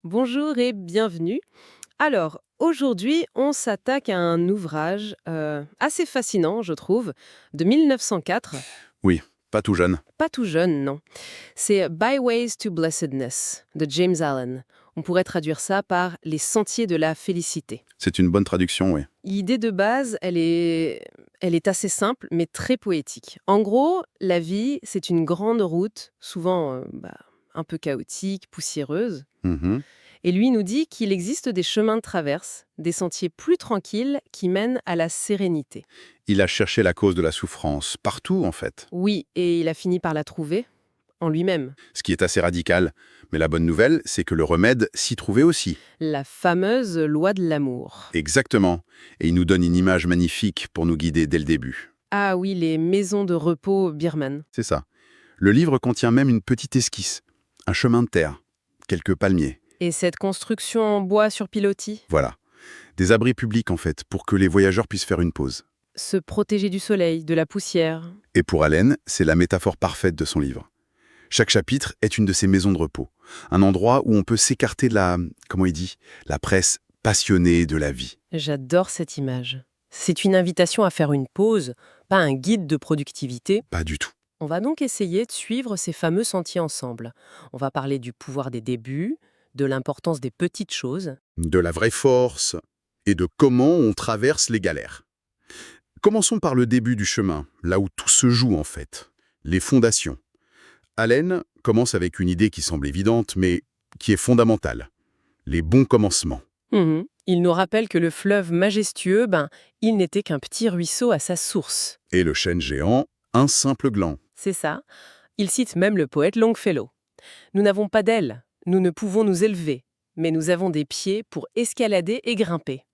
Bonjour et bienvenue. Alors, aujourd'hui, on s'attaque à un ouvrage assez fascinant, je trouve, de 1904. Oui, pas tout jeune. Pas tout jeune, non. C'est Byways to Blessedness de James Allen. On pourrait traduire ça par Les sentiers de la félicité. C'est une bonne traduction, oui. L'idée de base, elle est assez simple, mais très poétique. En gros, la vie, c'est une grande route, souvent un peu chaotique, poussiéreuse. Mhm. Et lui nous dit qu'il existe des chemins de traverse, des sentiers plus tranquilles qui mènent à la sérénité. Il a cherché la cause de la souffrance, partout en fait. Oui, et il a fini par la trouver en lui-même. Ce qui est assez radical. Mais la bonne nouvelle, c'est que le remède s'y trouvait aussi. La fameuse loi de l'amour. Exactement. Et il nous donne une image magnifique pour nous guider dès le début. Ah oui, les maisons de repos birmanes. C'est ça. Le livre contient même une petite esquisse. Un chemin de terre. Quelques palmiers. Et cette construction en bois sur pilotis? Voilà. Des abris publics en fait, pour que les voyageurs puissent faire une pause. Se protéger du soleil, de la poussière. Et pour Allen, c'est la métaphore parfaite de son livre. Chaque chapitre est une de ces maisons de repos, un endroit où on peut s'écarter de comment il dit, la presse passionnée de la vie. J'adore cette image. C'est une invitation à faire une pause, pas un guide de productivité. Pas du tout. On va donc essayer de suivre ces fameux sentiers ensemble. On va parler du pouvoir des débuts, de l'importance des petites choses. De la vraie force et de comment on traverse les galères. Commençons par le début du chemin, là où tout se joue en fait, les fondations. Allen commence avec une idée qui semble évidente, mais qui est fondamentale. Les bons commencements. Il nous rappelle que le fleuve majestueux, il n'était qu'un petit ruisseau à sa source. Et le chêne géant, un simple gland. C'est ça. Il cite même le poète Longfellow. Nous n'avons pas d'ailes, nous ne pouvons nous élever, mais nous avons des pieds pour escalader et grimper.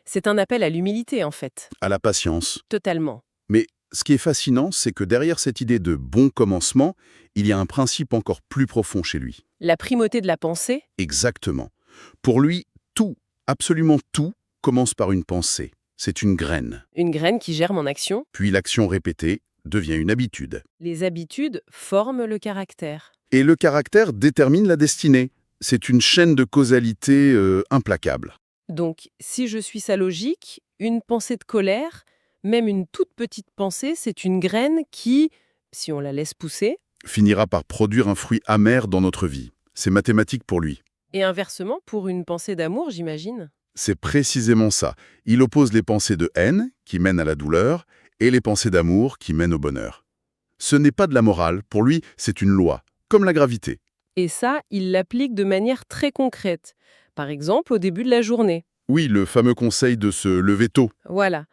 C'est un appel à l'humilité, en fait. À la patience. Totalement. Mais ce qui est fascinant, c'est que derrière cette idée de bon commencement, il y a un principe encore plus profond chez lui. La primauté de la pensée. Exactement. Pour lui, tout, absolument tout, commence par une pensée. C'est une graine. Une graine qui germe en action. Puis l'action répétée devient une habitude. Les habitudes forment le caractère. Et le caractère détermine la destinée. C'est une chaîne de causalité implacable. Donc, si je suis sa logique, une pensée de colère, même une toute petite pensée, c'est une graine qui, si on la laisse pousser, Finira par produire un fruit amer dans notre vie. C'est mathématique pour lui. et inversement pour une pensée d'amour, j'imagine. C'est précisément ça. Il oppose les pensées de haine, qui mènent à la douleur, et les pensées d'amour, qui mènent au bonheur. Ce n'est pas de la morale, pour lui, c'est une loi, comme la gravité. Et ça, il l'applique de manière très concrète. Par exemple, au début de la journée. Oui, le fameux conseil de se lever tôt. Voilà.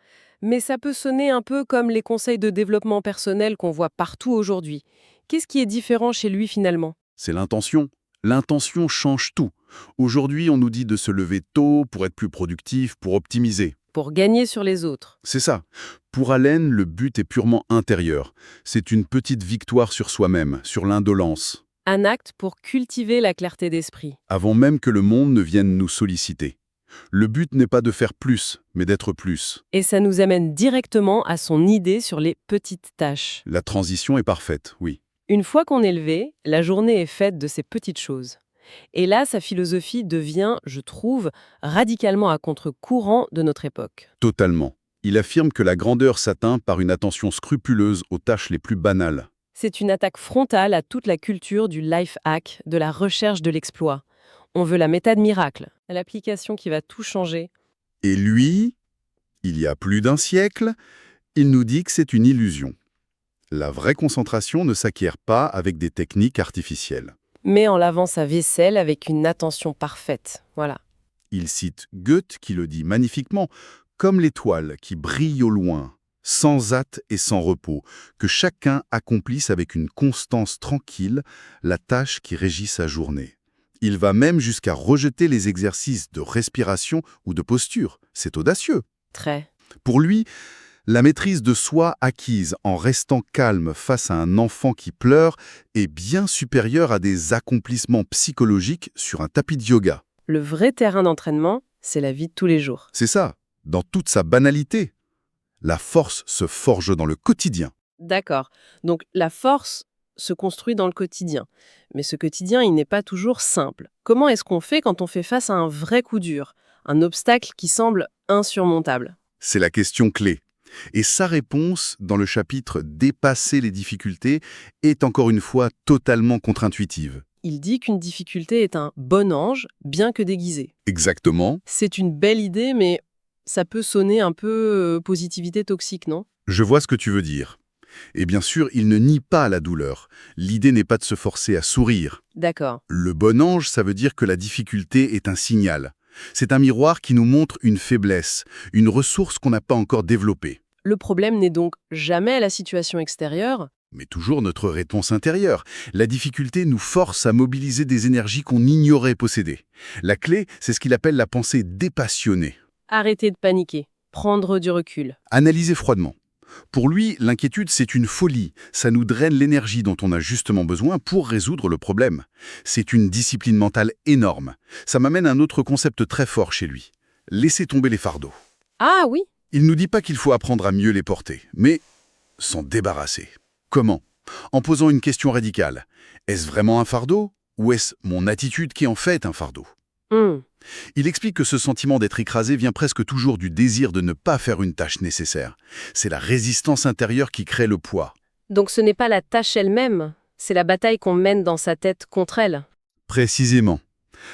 Mais ça peut sonner un peu comme les conseils de développement personnel qu'on voit partout aujourd'hui. Qu'est-ce qui est différent chez lui finalement? C'est l'intention. L'intention change tout. Aujourd'hui, on nous dit de se lever tôt pour être plus productif, pour optimiser. Pour gagner sur les autres. C'est ça. Pour Allen, le but est purement intérieur. C'est une petite victoire sur soi-même, sur l'indolence, Un acte pour cultiver la clarté d'esprit. avant même que le monde ne vienne nous solliciter. Le but n'est pas de faire plus, mais d'être plus. Et ça nous amène directement à son idée sur les petites tâches. La transition est parfaite, oui. Une fois qu'on est levé, la journée est faite de ces petites choses. Et là, sa philosophie devient, je trouve, radicalement à contre-courant de notre époque. Totalement. Il affirme que la grandeur s'atteint par une attention scrupuleuse aux tâches les plus banales. C'est une attaque frontale à toute la culture du life hack, de la recherche de l'exploit. On veut la méthode miracle, l'application qui va tout changer. Et lui, il y a plus d'un siècle, il nous dit que c'est une illusion. La vraie concentration ne s'acquiert pas avec des techniques artificielles. Mais en lavant sa vaisselle avec une attention parfaite. Voilà. Il cite Goethe qui le dit magnifiquement, comme l'étoile qui brille au loin, sans hâte et sans repos, que chacun accomplisse avec une constance tranquille la tâche qui régit sa journée. Il va même jusqu'à rejeter les exercices de respiration ou de posture. C'est audacieux. Très. Pour lui, la maîtrise de soi acquise en restant calme face à un enfant qui pleure est bien supérieure à des accomplissements psychologiques sur un tapis de yoga. Le vrai terrain d'entraînement, c'est la vie de tous les jours. C'est ça, dans toute sa banalité. La force se forge dans le quotidien. D'accord. Donc la force se construit dans le quotidien. Mais ce quotidien, il n'est pas toujours simple. Comment est-ce qu'on fait quand on fait face à un vrai coup dur, un obstacle qui semble insurmontable? C'est la question clé. Et sa réponse, dans le chapitre «Dépasser les difficultés», est encore une fois totalement contre-intuitive. Il dit qu'une difficulté est un bon ange, bien que déguisé. Exactement. C'est une belle idée, mais ça peut sonner un peu positivité toxique, non? Je vois ce que tu veux dire. Et bien sûr, il ne nie pas la douleur. L'idée n'est pas de se forcer à sourire. D'accord. Le bon ange, ça veut dire que la difficulté est un signal. C'est un miroir qui nous montre une faiblesse, une ressource qu'on n'a pas encore développée. Le problème n'est donc jamais la situation extérieure. Mais toujours notre réponse intérieure. La difficulté nous force à mobiliser des énergies qu'on ignorait posséder. La clé, c'est ce qu'il appelle la pensée dépassionnée. Arrêter de paniquer, prendre du recul. Analyser froidement. Pour lui, l'inquiétude, c'est une folie. Ça nous draine l'énergie dont on a justement besoin pour résoudre le problème. C'est une discipline mentale énorme. Ça m'amène à un autre concept très fort chez lui. Laisser tomber les fardeaux. Ah oui. Il ne nous dit pas qu'il faut apprendre à mieux les porter, mais s'en débarrasser. Comment? En posant une question radicale. Est-ce vraiment un fardeau? Ou est-ce mon attitude qui en fait un fardeau? Il explique que ce sentiment d'être écrasé vient presque toujours du désir de ne pas faire une tâche nécessaire. C'est la résistance intérieure qui crée le poids. Donc ce n'est pas la tâche elle-même, c'est la bataille qu'on mène dans sa tête contre elle. Précisément.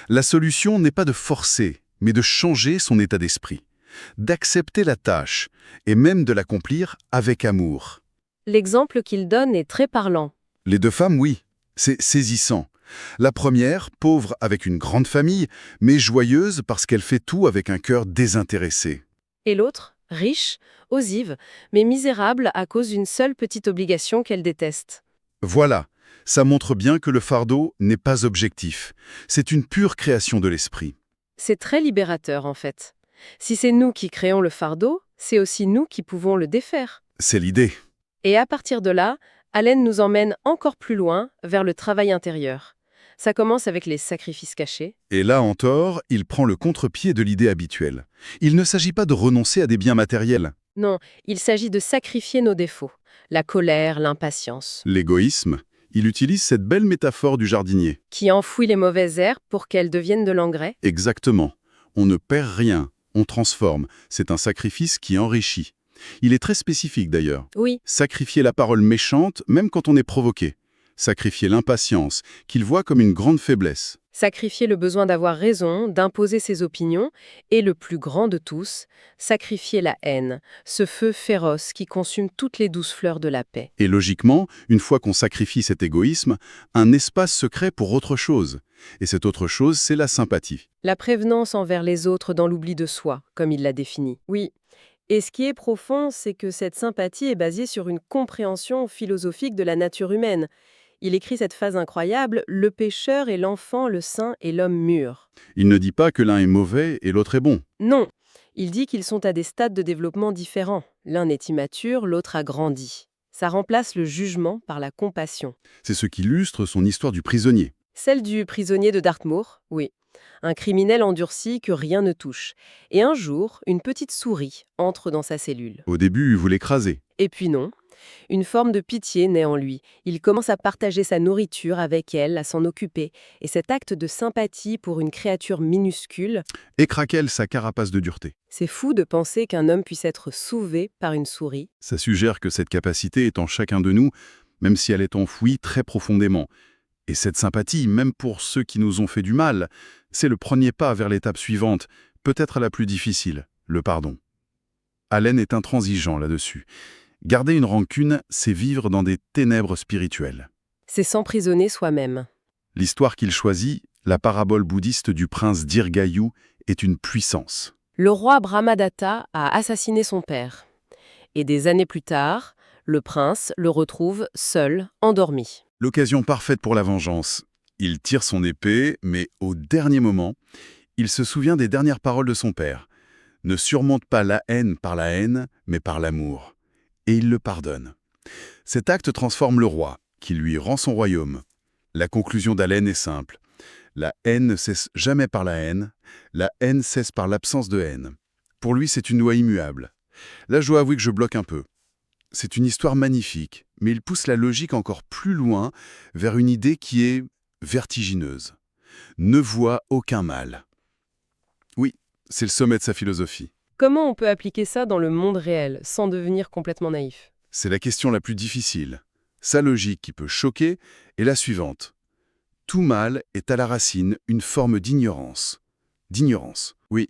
La solution n'est pas de forcer, mais de changer son état d'esprit. D'accepter la tâche, et même de l'accomplir avec amour. L'exemple qu'il donne est très parlant. Les deux femmes, oui. C'est saisissant. La première, pauvre avec une grande famille, mais joyeuse parce qu'elle fait tout avec un cœur désintéressé. Et l'autre, riche, osive, mais misérable à cause d'une seule petite obligation qu'elle déteste. Voilà, ça montre bien que le fardeau n'est pas objectif. C'est une pure création de l'esprit. C'est très libérateur en fait. Si c'est nous qui créons le fardeau, c'est aussi nous qui pouvons le défaire. C'est l'idée. Et à partir de là, Allen nous emmène encore plus loin vers le travail intérieur. Ça commence avec les sacrifices cachés. Et là, en tort, il prend le contre-pied de l'idée habituelle. Il ne s'agit pas de renoncer à des biens matériels. Non, il s'agit de sacrifier nos défauts. La colère, l'impatience. L'égoïsme, il utilise cette belle métaphore du jardinier. Qui enfouit les mauvaises herbes pour qu'elles deviennent de l'engrais. Exactement. On ne perd rien, on transforme. C'est un sacrifice qui enrichit. Il est très spécifique d'ailleurs. Oui, Sacrifier la parole méchante, même quand on est provoqué. Sacrifier l'impatience, qu'il voit comme une grande faiblesse. sacrifier le besoin d'avoir raison, d'imposer ses opinions, et le plus grand de tous, sacrifier la haine, ce feu féroce qui consume toutes les douces fleurs de la paix. Et logiquement, une fois qu'on sacrifie cet égoïsme, un espace se crée pour autre chose. Et cette autre chose, c'est la sympathie. La prévenance envers les autres dans l'oubli de soi, comme il l'a défini. Oui. Et ce qui est profond, c'est que cette sympathie est basée sur une compréhension philosophique de la nature humaine. Il écrit cette phrase incroyable, « Le pécheur est l'enfant, le saint est l'homme mûr ». Il ne dit pas que l'un est mauvais et l'autre est bon. Non, il dit qu'ils sont à des stades de développement différents. L'un est immature, l'autre a grandi. Ça remplace le jugement par la compassion. C'est ce qui illustre son histoire du prisonnier. Celle du prisonnier de Dartmoor, oui. Un criminel endurci que rien ne touche. Et un jour, une petite souris entre dans sa cellule. Au début, il voulait l'écraser. Et puis non. Une forme de pitié naît en lui. Il commence à partager sa nourriture avec elle, à s'en occuper. Et cet acte de sympathie pour une créature minuscule, Et craquelle sa carapace de dureté. c'est fou de penser qu'un homme puisse être sauvé par une souris. Ça suggère que cette capacité est en chacun de nous, même si elle est enfouie très profondément. Et cette sympathie, même pour ceux qui nous ont fait du mal, c'est le premier pas vers l'étape suivante, peut-être la plus difficile, le pardon. Allen est intransigeant là-dessus. Garder une rancune, c'est vivre dans des ténèbres spirituelles. C'est s'emprisonner soi-même. L'histoire qu'il choisit, la parabole bouddhiste du prince Dirgayu, est une puissance. Le roi Brahmadatta a assassiné son père. Et des années plus tard, le prince le retrouve seul, endormi. L'occasion parfaite pour la vengeance. Il tire son épée, mais au dernier moment, il se souvient des dernières paroles de son père. Ne surmonte pas la haine par la haine, mais par l'amour. Et il le pardonne. Cet acte transforme le roi, qui lui rend son royaume. La conclusion d'Allen est simple. La haine ne cesse jamais par la haine cesse par l'absence de haine. Pour lui, c'est une loi immuable. Là, je dois avouer que je bloque un peu. C'est une histoire magnifique, mais il pousse la logique encore plus loin vers une idée qui est vertigineuse. Ne voit aucun mal. Oui, c'est le sommet de sa philosophie. Comment on peut appliquer ça dans le monde réel, sans devenir complètement naïf? C'est la question la plus difficile. Sa logique qui peut choquer est la suivante. Tout mal est à la racine une forme d'ignorance. D'ignorance, oui.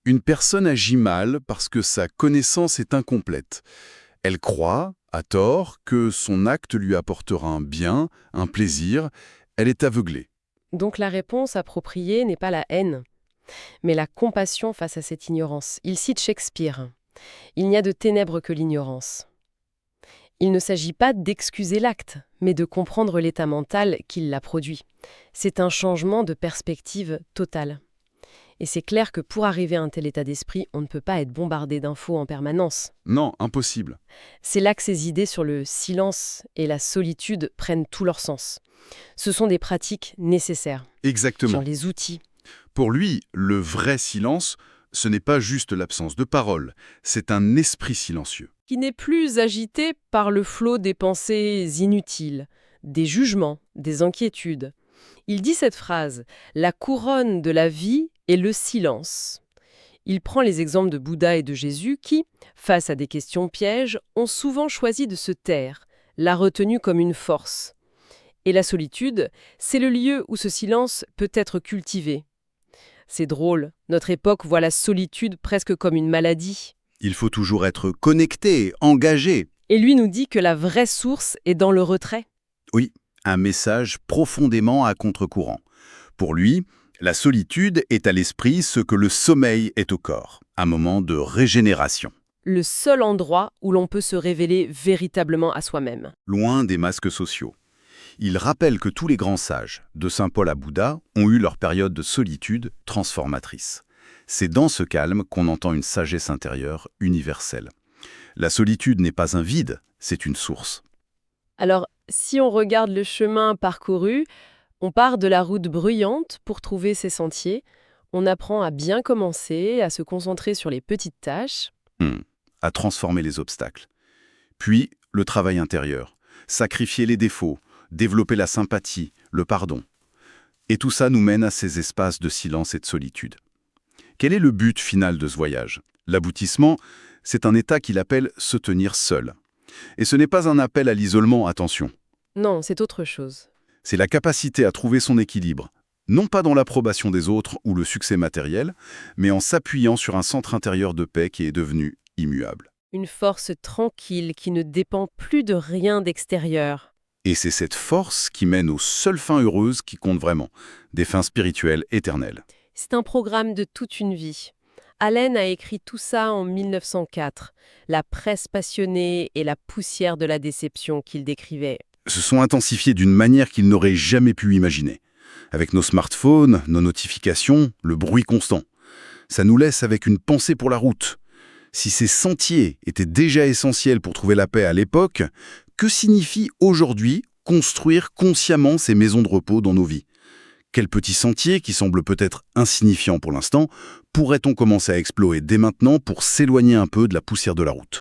Une personne agit mal parce que sa connaissance est incomplète. Elle croit, à tort, que son acte lui apportera un bien, un plaisir. Elle est aveuglée. Donc la réponse appropriée n'est pas la haine, mais la compassion face à cette ignorance. Il cite Shakespeare. Il n'y a de ténèbres que l'ignorance. Il ne s'agit pas d'excuser l'acte, mais de comprendre l'état mental qui l'a produit. C'est un changement de perspective total. Et c'est clair que pour arriver à un tel état d'esprit, on ne peut pas être bombardé d'infos en permanence. Non, impossible. C'est là que ces idées sur le silence et la solitude prennent tout leur sens. Ce sont des pratiques nécessaires, Exactement. genre les outils. Pour lui, le vrai silence, ce n'est pas juste l'absence de parole, c'est un esprit silencieux. Qui n'est plus agité par le flot des pensées inutiles, des jugements, des inquiétudes. Il dit cette phrase « La couronne de la vie est le silence ». Il prend les exemples de Bouddha et de Jésus qui, face à des questions pièges, ont souvent choisi de se taire, la retenue comme une force. Et la solitude, c'est le lieu où ce silence peut être cultivé. C'est drôle, notre époque voit la solitude presque comme une maladie. Il faut toujours être connecté, engagé. Et lui nous dit que la vraie source est dans le retrait. Oui, un message profondément à contre-courant. Pour lui, la solitude est à l'esprit ce que le sommeil est au corps, un moment de régénération. Le seul endroit où l'on peut se révéler véritablement à soi-même. Loin des masques sociaux. Il rappelle que tous les grands sages, de Saint Paul à Bouddha, ont eu leur période de solitude transformatrice. C'est dans ce calme qu'on entend une sagesse intérieure universelle. La solitude n'est pas un vide, c'est une source. Alors, si on regarde le chemin parcouru, on part de la route bruyante pour trouver ses sentiers. On apprend à bien commencer, à se concentrer sur les petites tâches. À transformer les obstacles. Puis, le travail intérieur. Sacrifier les défauts, développer la sympathie, le pardon. Et tout ça nous mène à ces espaces de silence et de solitude. Quel est le but final de ce voyage? L'aboutissement, c'est un état qu'il appelle se tenir seul. Et ce n'est pas un appel à l'isolement, attention. Non, c'est autre chose. C'est la capacité à trouver son équilibre, non pas dans l'approbation des autres ou le succès matériel, mais en s'appuyant sur un centre intérieur de paix qui est devenu immuable. Une force tranquille qui ne dépend plus de rien d'extérieur. Et c'est cette force qui mène aux seules fins heureuses qui comptent vraiment, des fins spirituelles éternelles. C'est un programme de toute une vie. Allen a écrit tout ça en 1904, la presse passionnée et la poussière de la déception qu'il décrivait. Se sont intensifiés d'une manière qu'ils n'auraient jamais pu imaginer. Avec nos smartphones, nos notifications, le bruit constant. Ça nous laisse avec une pensée pour la route. Si ces sentiers étaient déjà essentiels pour trouver la paix à l'époque, que signifie aujourd'hui construire consciemment ces maisons de repos dans nos vies? Quels petits sentiers, qui semblent peut-être insignifiants pour l'instant, pourrait-on commencer à explorer dès maintenant pour s'éloigner un peu de la poussière de la route?